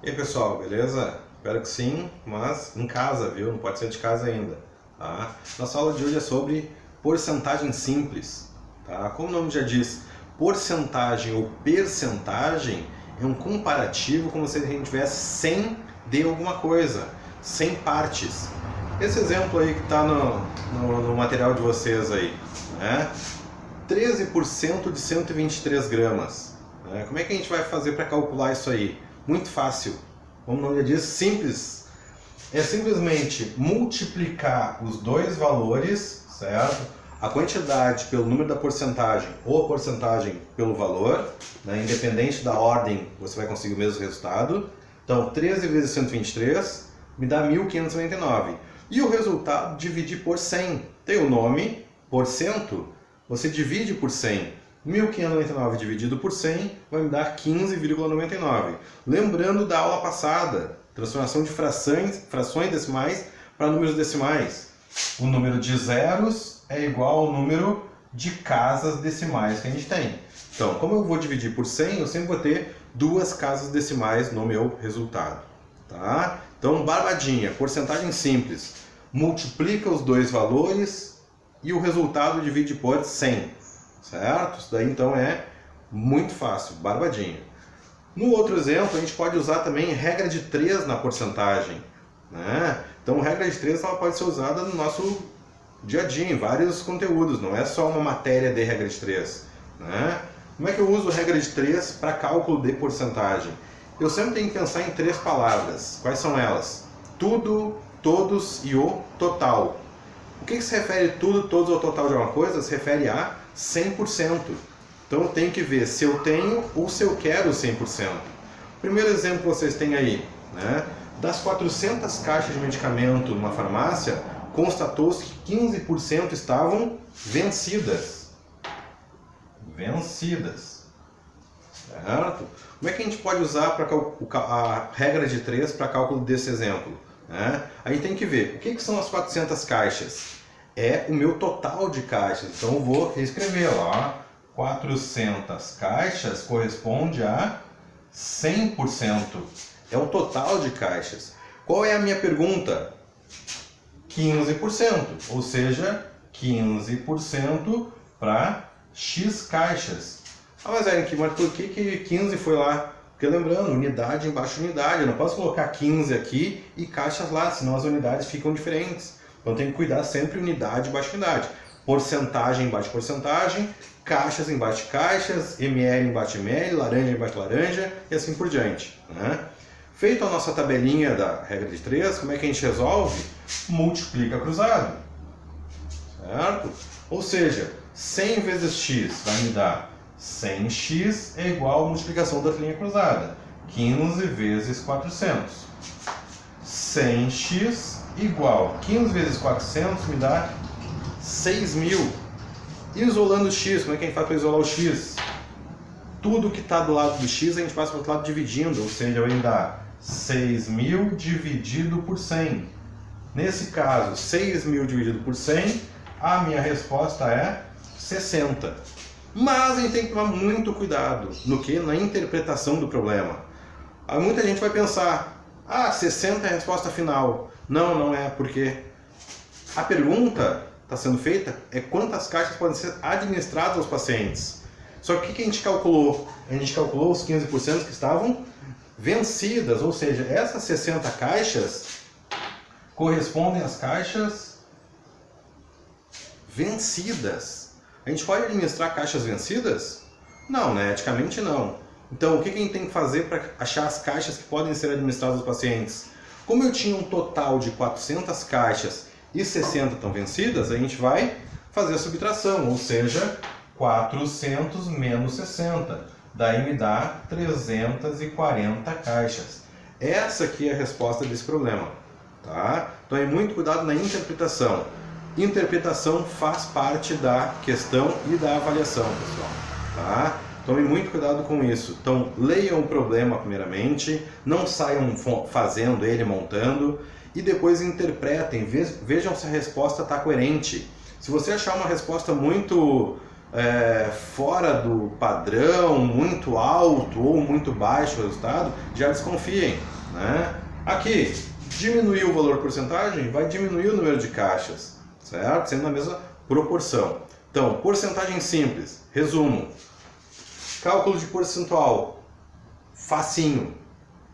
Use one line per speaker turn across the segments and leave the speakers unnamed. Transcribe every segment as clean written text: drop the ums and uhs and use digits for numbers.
E aí pessoal, beleza? Espero que sim, mas em casa, viu? Não pode ser de casa ainda, tá? Nossa aula de hoje é sobre porcentagem simples, tá? Como o nome já diz, porcentagem ou percentagem é um comparativo como se a gente tivesse 100 de alguma coisa, 100 partes. Esse exemplo aí que está no material de vocês aí, né? 13% de 123 gramas. Né? Como é que a gente vai fazer para calcular isso aí? Muito fácil, como o nome já diz, simples. É simplesmente multiplicar os dois valores, certo? A quantidade pelo número da porcentagem ou a porcentagem pelo valor, né? Independente da ordem, você vai conseguir o mesmo resultado. Então, 13 vezes 123 me dá 1.599. E o resultado dividir por 100. Tem o nome, porcento, você divide por 100. 1.599 dividido por 100 vai me dar 15,99. Lembrando da aula passada, transformação de frações decimais para números decimais. O número de zeros é igual ao número de casas decimais que a gente tem. Então, como eu vou dividir por 100, eu sempre vou ter duas casas decimais no meu resultado. Tá? Então, barbadinha, porcentagem simples. Multiplica os dois valores e o resultado divide por 100. Certo? Isso daí então é muito fácil, barbadinha. No outro exemplo, a gente pode usar também regra de 3 na porcentagem. Né? Então, regra de 3 ela pode ser usada no nosso dia a dia, em vários conteúdos, não é só uma matéria de regra de 3. Né? Como é que eu uso regra de 3 para cálculo de porcentagem? Eu sempre tenho que pensar em 3 palavras. Quais são elas? Tudo, todos e o total. O que se refere tudo, todos ou total de alguma coisa? Se refere a 100%. Então eu tenho que ver se eu tenho ou se eu quero 100%. Primeiro exemplo que vocês têm aí, né? Das 400 caixas de medicamento numa farmácia, constatou-se que 15% estavam vencidas. Vencidas. Certo? Como é que a gente pode usar a regra de 3 para cálculo desse exemplo? Né? A gente tem que ver o que são as 400 caixas. É o meu total de caixas. Então eu vou reescrever lá. 400 caixas corresponde a 100%. É o total de caixas. Qual é a minha pergunta? 15%. Ou seja, 15% para X caixas. Ah, mas Eric, mas por que 15 foi lá? Porque lembrando, unidade embaixo de unidade. Eu não posso colocar 15 aqui e caixas lá, senão as unidades ficam diferentes. Então tem que cuidar sempre unidade embaixo de unidade. Porcentagem embaixo de porcentagem, caixas embaixo de caixas, ml embaixo de ml, laranja embaixo de laranja e assim por diante. Né? Feita a nossa tabelinha da regra de 3, como é que a gente resolve? Multiplica cruzado. Certo? Ou seja, 100 vezes x vai me dar 100x é igual a multiplicação da linha cruzada. 15 vezes 400. 100x igual 15 vezes 400 me dá 6.000. Isolando o x, como é que a gente faz para isolar o x? Tudo que está do lado do x a gente passa para o outro lado dividindo, ou seja, vai me dar 6.000 dividido por 100. Nesse caso, 6.000 dividido por 100, a minha resposta é 60. Mas a gente tem que tomar muito cuidado no que? Na interpretação do problema. Muita gente vai pensar, 60 é a resposta final. Não, não é, porque a pergunta está sendo feita é quantas caixas podem ser administradas aos pacientes. Só que o que a gente calculou? A gente calculou os 15% que estavam vencidas, ou seja, essas 60 caixas correspondem às caixas vencidas. A gente pode administrar caixas vencidas? Não, né? Eticamente não. Então, o que a gente tem que fazer para achar as caixas que podem ser administradas aos pacientes? Como eu tinha um total de 400 caixas e 60 estão vencidas, a gente vai fazer a subtração, ou seja, 400 menos 60. Daí me dá 340 caixas. Essa aqui é a resposta desse problema. Tá? Então, é muito cuidado na interpretação. Interpretação faz parte da questão e da avaliação, pessoal. Tá? Tome muito cuidado com isso. Então, leiam o problema primeiramente, não saiam fazendo ele, montando, e depois interpretem, vejam se a resposta está coerente. Se você achar uma resposta muito fora do padrão, muito alto ou muito baixo o resultado, já desconfiem, né? Aqui, diminuir o valor porcentagem, vai diminuir o número de caixas, certo? Sendo na mesma proporção. Então, porcentagem simples, resumo, cálculo de percentual, facinho,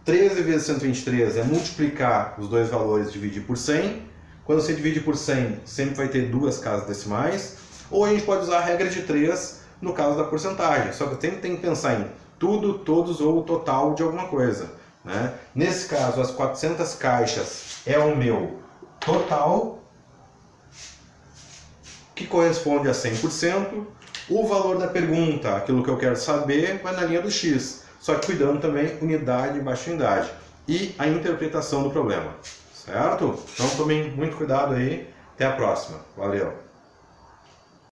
13 vezes 123 é multiplicar os dois valores e dividir por 100. Quando você divide por 100, sempre vai ter duas casas decimais. Ou a gente pode usar a regra de 3 no caso da porcentagem. Só que sempre tem que pensar em tudo, todos ou o total de alguma coisa, né? Nesse caso, as 400 caixas é o meu total, que corresponde a 100%. O valor da pergunta, aquilo que eu quero saber, vai na linha do X. Só que cuidando também unidade e baixa unidade. E a interpretação do problema, certo? Então tomem muito cuidado aí. Até a próxima. Valeu!